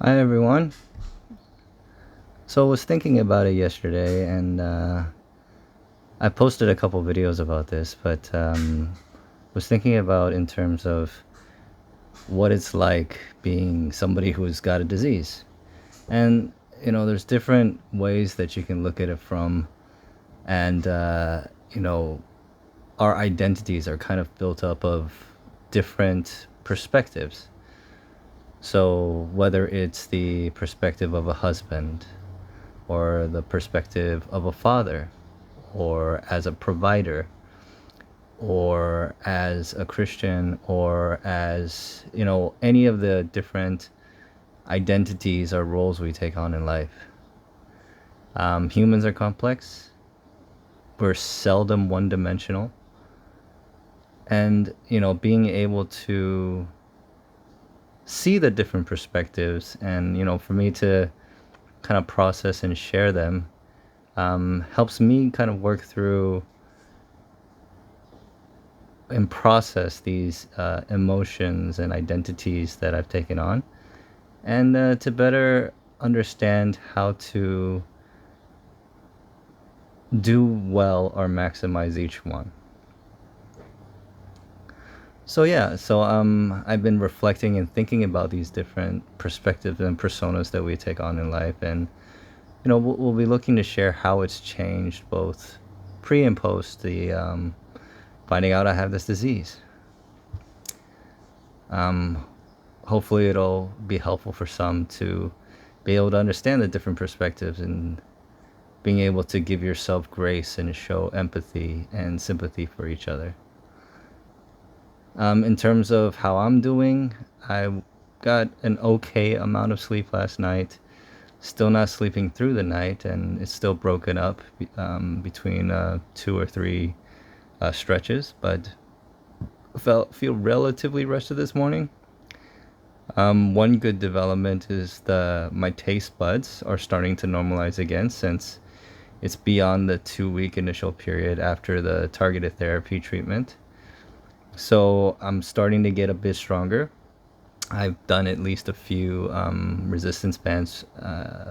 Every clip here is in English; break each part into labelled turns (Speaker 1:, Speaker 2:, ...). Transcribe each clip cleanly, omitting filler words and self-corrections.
Speaker 1: Hi everyone. So I was thinking about it yesterday, and I posted a couple videos about this, but was thinking about in terms of what it's like being somebody who's got a disease. And there's different ways that you can look at it from, and our identities are kind of built up of different perspectives. So whether it's the perspective of a husband, or the perspective of a father, or as a provider, or as a Christian, or as, any of the different identities or roles we take on in life. Humans are complex. We're seldom one-dimensional. And, being able to see the different perspectives and, for me to kind of process and share them helps me kind of work through and process these emotions and identities that I've taken on, and to better understand how to do well or maximize each one. So I've been reflecting and thinking about these different perspectives and personas that we take on in life, and we'll be looking to share how it's changed both pre and post the finding out I have this disease. Hopefully it'll be helpful for some to be able to understand the different perspectives and being able to give yourself grace and show empathy and sympathy for each other. In terms of how I'm doing, I got an okay amount of sleep last night. Still not sleeping through the night, and it's still broken up between 2 or 3 stretches, but feel relatively rested this morning. One good development is my taste buds are starting to normalize again, since it's beyond the 2-week initial period after the targeted therapy treatment. So I'm starting to get a bit stronger. I've done at least a few resistance bands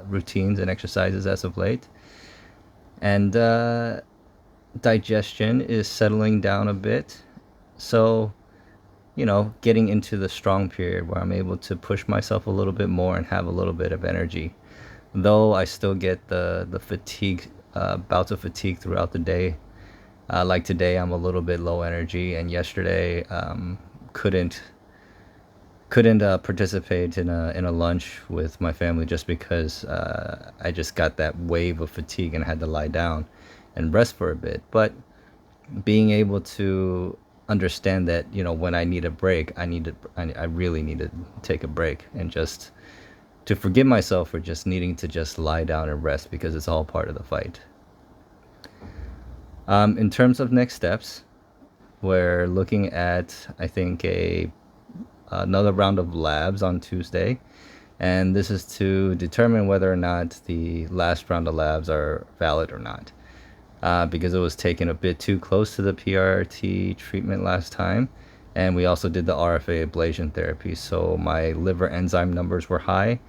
Speaker 1: routines and exercises as of late. And digestion is settling down a bit. So, getting into the strong period where I'm able to push myself a little bit more and have a little bit of energy. Though I still get the fatigue, bouts of fatigue throughout the day. Like today, I'm a little bit low energy, and yesterday couldn't participate in a lunch with my family just because I just got that wave of fatigue and had to lie down and rest for a bit. But being able to understand that when I need a break, I really need to take a break, and just to forgive myself for just needing to just lie down and rest, because it's all part of the fight. In terms of next steps, we're looking at, I think, another round of labs on Tuesday, and this is to determine whether or not the last round of labs are valid or not, because it was taken a bit too close to the PRRT treatment last time, and we also did the RFA ablation therapy, so my liver enzyme numbers were high,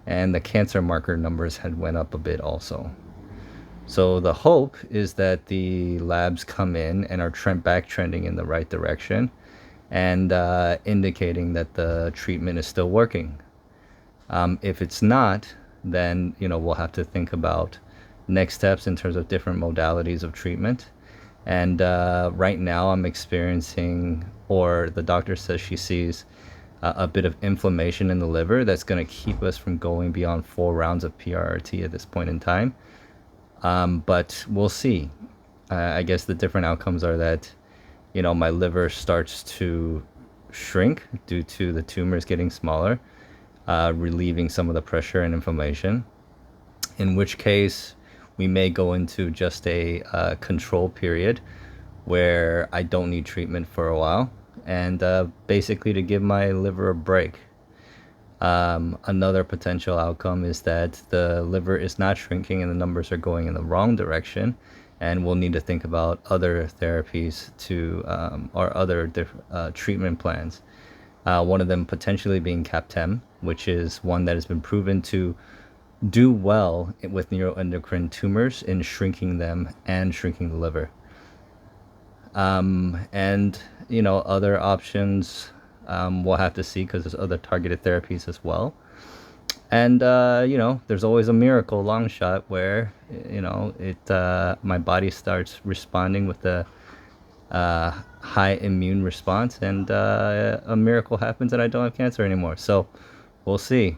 Speaker 1: and the cancer marker numbers had went up a bit also. So the hope is that the labs come in and are back trending in the right direction, and indicating that the treatment is still working. If it's not, then we'll have to think about next steps in terms of different modalities of treatment. And right now I'm experiencing, or the doctor says she sees, a bit of inflammation in the liver that's going to keep us from going beyond 4 rounds of PRRT at this point in time. But we'll see. I guess the different outcomes are that my liver starts to shrink due to the tumors getting smaller, relieving some of the pressure and inflammation, in which case we may go into just a control period where I don't need treatment for a while, and basically to give my liver a break. Another potential outcome is that the liver is not shrinking and the numbers are going in the wrong direction, and we'll need to think about other therapies or other treatment plans. One of them potentially being CAPTEM, which is one that has been proven to do well with neuroendocrine tumors in shrinking them and shrinking the liver. And other options, we'll have to see, because there's other targeted therapies as well. And there's always a miracle long shot where my body starts responding with a high immune response, and a miracle happens and I don't have cancer anymore. So we'll see.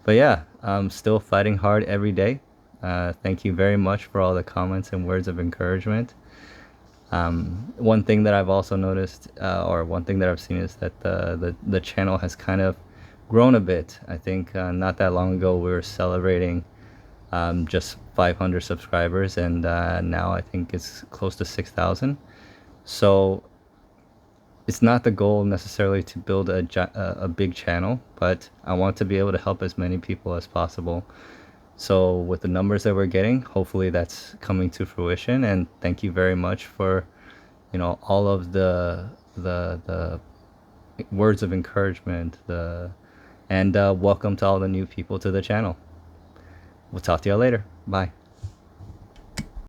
Speaker 1: But yeah, I'm still fighting hard every day. Thank you very much for all the comments and words of encouragement. One thing that I've also noticed, or one thing that I've seen, is that the channel has kind of grown a bit. I think not that long ago we were celebrating just 500 subscribers, and now I think it's close to 6,000. So it's not the goal necessarily to build a big channel, but I want to be able to help as many people as possible. So with the numbers that we're getting, hopefully that's coming to fruition. And thank you very much for all of the words of encouragement, and welcome to all the new people to the channel. We'll talk to y'all later. Bye.